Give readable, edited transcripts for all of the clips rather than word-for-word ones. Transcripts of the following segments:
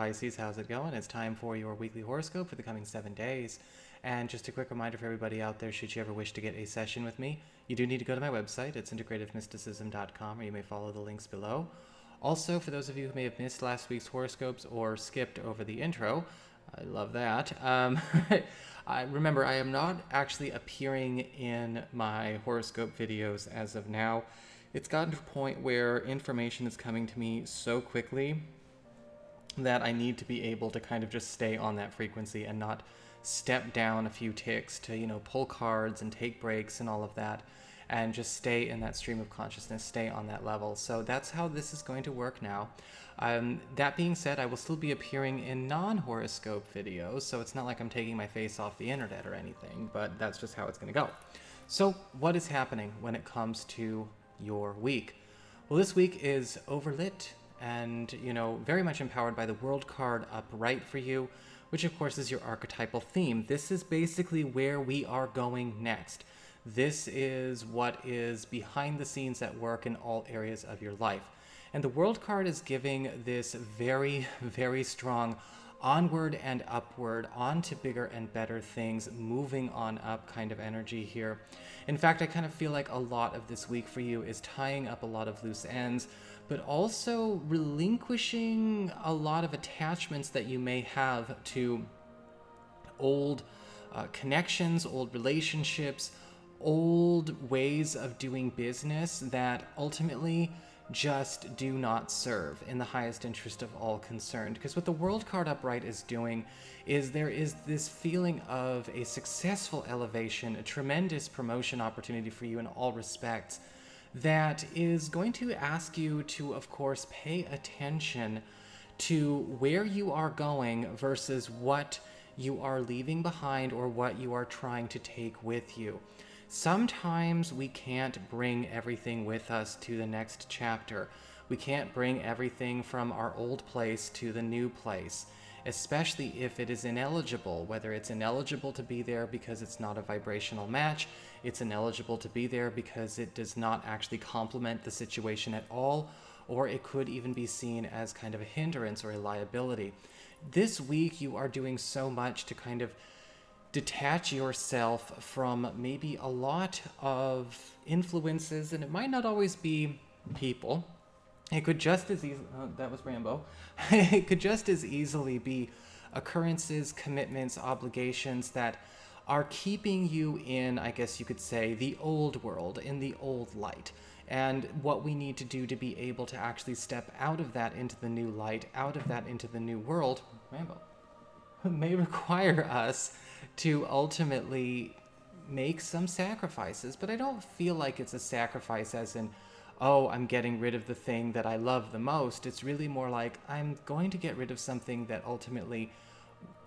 Pisces, how's it going? It's time for your weekly horoscope for the coming 7 days. And just a quick reminder for everybody out there, should you ever wish to get a session with me, you do need to go to my website. It's integrativemysticism.com, or you may follow the links below. Also, for those of you who may have missed last week's horoscopes or skipped over the intro, I love that. Remember, I am not actually appearing in my horoscope videos as of now. It's gotten to a point where information is coming to me so quickly that I need to be able to kind of just stay on that frequency and not step down a few ticks to, pull cards and take breaks and all of that, and just stay in that stream of consciousness, stay on that level. So that's how this is going to work now. That being said, I will still be appearing in non-horoscope videos, so it's not like I'm taking my face off the internet or anything, but that's just how it's going to go. So what is happening when it comes to your week? Well, this week is overlit and, very much empowered by the World card upright for you, which of course is your archetypal theme. This is basically where we are going next. This is what is behind the scenes at work in all areas of your life. And the World card is giving this very, very strong onward and upward, on to bigger and better things, moving on up kind of energy here. In fact, I kind of feel like a lot of this week for you is tying up a lot of loose ends, but also relinquishing a lot of attachments that you may have to old connections, old relationships, old ways of doing business that ultimately just do not serve in the highest interest of all concerned. Because what the World card upright is doing is there is this feeling of a successful elevation, a tremendous promotion opportunity for you in all respects, that is going to ask you to, of course, pay attention to where you are going versus what you are leaving behind or what you are trying to take with you. Sometimes we can't bring everything with us to the next chapter. We can't bring everything from our old place to the new place, especially if it is ineligible, whether it's ineligible to be there because it's not a vibrational match, it's ineligible to be there because it does not actually complement the situation at all, or it could even be seen as kind of a hindrance or a liability. This week you are doing so much to kind of detach yourself from maybe a lot of influences, and it might not always be people. It could just as easily, that was Rambo. It could just as easily be occurrences, commitments, obligations that are keeping you in, I guess you could say, the old world, in the old light. And what we need to do to be able to actually step out of that into the new light, out of that into the new world, Rambo, may require us to ultimately make some sacrifices. But I don't feel like it's a sacrifice as in, oh, I'm getting rid of the thing that I love the most. It's really more like I'm going to get rid of something that ultimately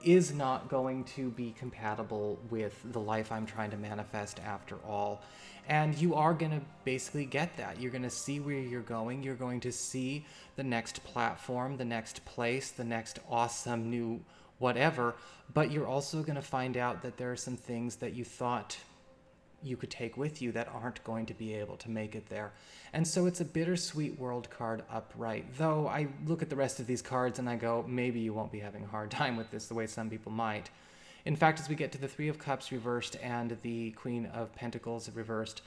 is not going to be compatible with the life I'm trying to manifest after all. And you are going to basically get that. You're going to see where you're going. You're going to see the next platform, the next place, the next awesome new whatever. But you're also going to find out that there are some things that you thought you could take with you that aren't going to be able to make it there. And so it's a bittersweet World card upright. Though I look at the rest of these cards and I go, maybe you won't be having a hard time with this the way some people might. In fact, as we get to the Three of Cups reversed and the Queen of Pentacles reversed,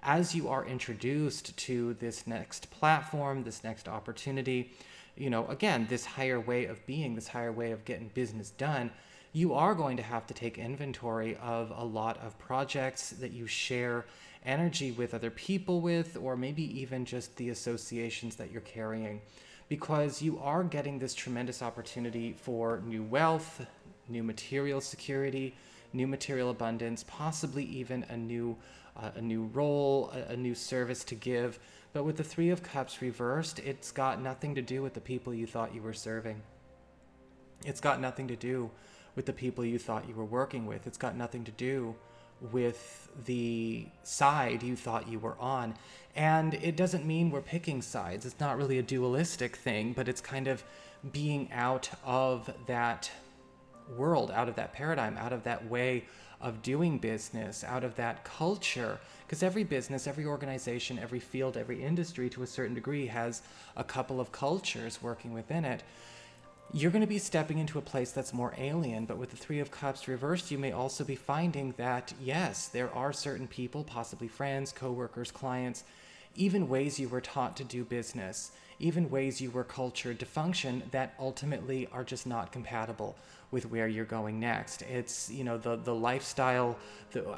as you are introduced to this next platform, this next opportunity, again, this higher way of being, this higher way of getting business done, you are going to have to take inventory of a lot of projects that you share energy with other people with, or maybe even just the associations that you're carrying, because you are getting this tremendous opportunity for new wealth, new material security, new material abundance, possibly even a new role, a new service to give. But with the Three of Cups reversed, it's got nothing to do with the people you thought you were serving. It's got nothing to do with the people you thought you were working with. It's got nothing to do with the side you thought you were on. And it doesn't mean we're picking sides. It's not really a dualistic thing, but it's kind of being out of that world, out of that paradigm, out of that way of doing business, out of that culture. Because every business, every organization, every field, every industry to a certain degree has a couple of cultures working within it. you're going to be stepping into a place that's more alien. But with the Three of Cups reversed, you may also be finding that, yes, there are certain people, possibly friends, coworkers, clients, even ways you were taught to do business, even ways you were cultured to function that ultimately are just not compatible with where you're going next. It's, you know, the lifestyle,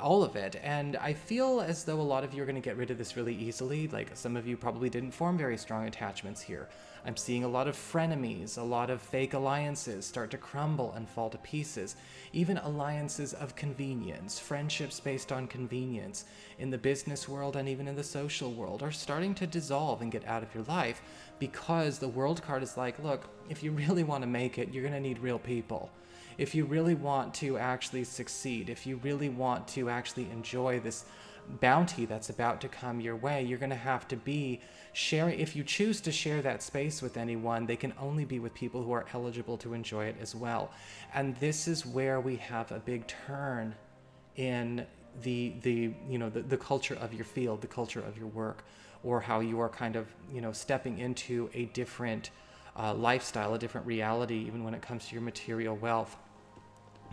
all of it. And I feel as though a lot of you are going to get rid of this really easily. Like, some of you probably didn't form very strong attachments here. I'm seeing a lot of frenemies, a lot of fake alliances start to crumble and fall to pieces. Even alliances of convenience, friendships based on convenience in the business world and even in the social world are starting to dissolve and get out of your life, because the World card is like, look, if you really want to make it, you're going to need real people. If you really want to actually succeed, if you really want to actually enjoy this bounty that's about to come your way, you're going to have to be sharing. If you choose to share that space with anyone, they can only be with people who are eligible to enjoy it as well. And this is where we have a big turn in the culture of your field, the culture of your work, or how you are kind of, stepping into a different lifestyle, a different reality, even when it comes to your material wealth.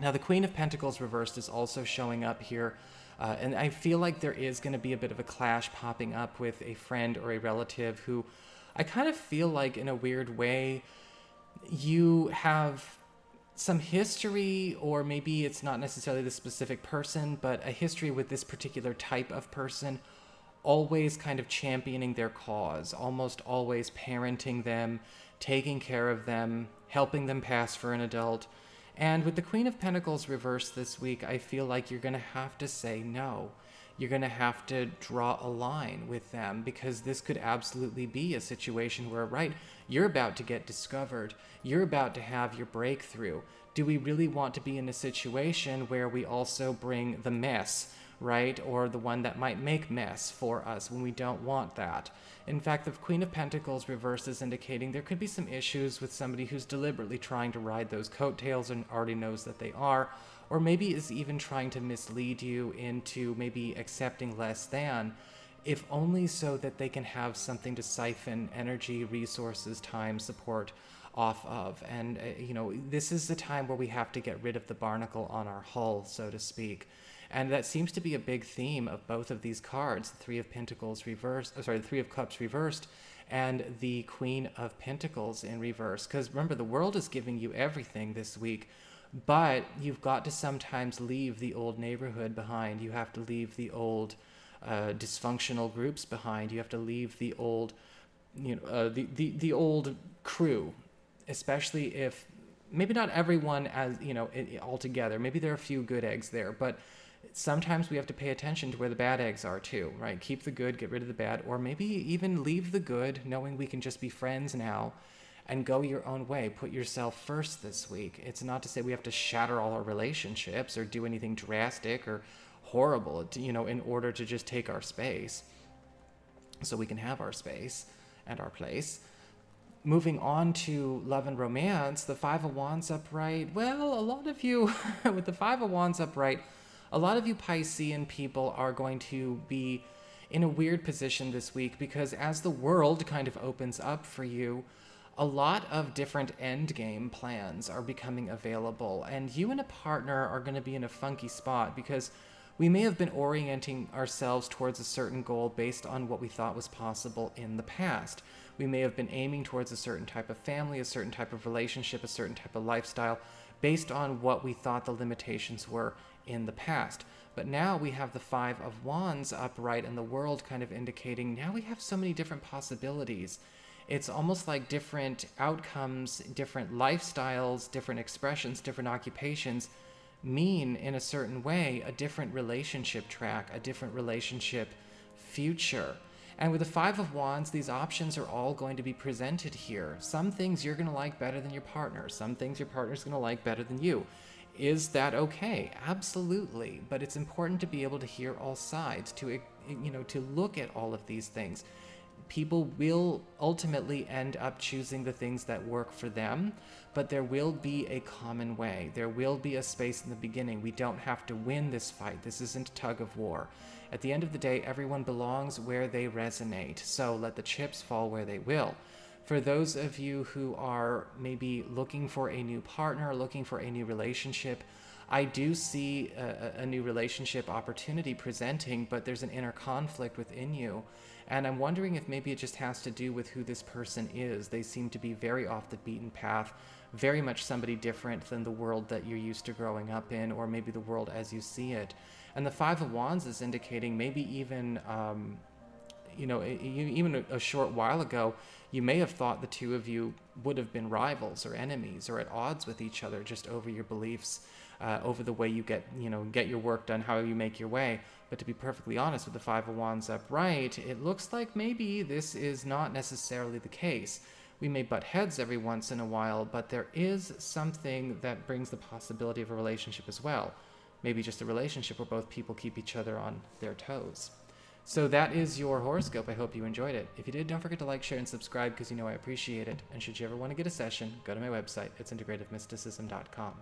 Now, the Queen of Pentacles reversed is also showing up here. And I feel like there is going to be a bit of a clash popping up with a friend or a relative who I kind of feel like, in a weird way, you have some history, or maybe it's not necessarily the specific person, but a history with this particular type of person, always kind of championing their cause, almost always parenting them, taking care of them, helping them pass for an adult. And with the Queen of Pentacles reversed this week, I feel like you're going to have to say no. You're going to have to draw a line with them, because this could absolutely be a situation where, right, you're about to get discovered. You're about to have your breakthrough. Do we really want to be in a situation where we also bring the mess, right? Or the one that might make mess for us when we don't want that? In fact, the Queen of Pentacles reversed is indicating there could be some issues with somebody who's deliberately trying to ride those coattails and already knows that they are, or maybe is even trying to mislead you into maybe accepting less than, if only so that they can have something to siphon energy, resources, time, support off of. And, this is the time where we have to get rid of the barnacle on our hull, so to speak. And that seems to be a big theme of both of these cards, the Three of Pentacles reversed, the Three of Cups reversed, and the Queen of Pentacles in reverse. Because remember, the world is giving you everything this week, but you've got to sometimes leave the old neighborhood behind. You have to leave the old dysfunctional groups behind. You have to leave the old, the old crew, especially if maybe not everyone as, all together. Maybe there are a few good eggs there, but sometimes we have to pay attention to where the bad eggs are too, right? Keep the good, get rid of the bad, or maybe even leave the good, knowing we can just be friends now and go your own way. Put yourself first this week. It's not to say we have to shatter all our relationships or do anything drastic or horrible, in order to just take our space so we can have our space and our place. Moving on to love and romance, the Five of Wands upright. Well, a lot of you, with the Five of Wands upright, a lot of you Piscean people are going to be in a weird position this week, because as the world kind of opens up for you, a lot of different end game plans are becoming available, and you and a partner are going to be in a funky spot, because we may have been orienting ourselves towards a certain goal based on what we thought was possible in the past. We may have been aiming towards a certain type of family, a certain type of relationship, a certain type of lifestyle, based on what we thought the limitations were in the past. But now we have the Five of Wands upright, and the world kind of indicating now we have so many different possibilities. It's almost like different outcomes, different lifestyles, different expressions, different occupations mean, in a certain way, a different relationship track, a different relationship future. And with the Five of Wands, these options are all going to be presented here. Some things you're going to like better than your partner. Some things your partner's going to like better than you. Is that okay? Absolutely. But it's important to be able to hear all sides, to look at all of these things. People will ultimately end up choosing the things that work for them, but there will be a common way. There will be a space in the beginning. We don't have to win this fight. This isn't a tug of war. At the end of the day, everyone belongs where they resonate, so let the chips fall where they will. For those of you who are maybe looking for a new partner, looking for a new relationship, I do see a new relationship opportunity presenting, but there's an inner conflict within you. And I'm wondering if maybe it just has to do with who this person is. They seem to be very off the beaten path, very much somebody different than the world that you're used to growing up in, or maybe the world as you see it. And the Five of Wands is indicating maybe even, even a short while ago, you may have thought the two of you would have been rivals or enemies or at odds with each other just over your beliefs, over the way you get your work done, how you make your way. But to be perfectly honest, with the Five of Wands upright, it looks like maybe this is not necessarily the case. We may butt heads every once in a while, but there is something that brings the possibility of a relationship as well. Maybe just a relationship where both people keep each other on their toes. So that is your horoscope. I hope you enjoyed it. If you did, don't forget to like, share, and subscribe because you know I appreciate it. And should you ever want to get a session, go to my website. It's integrativemysticism.com.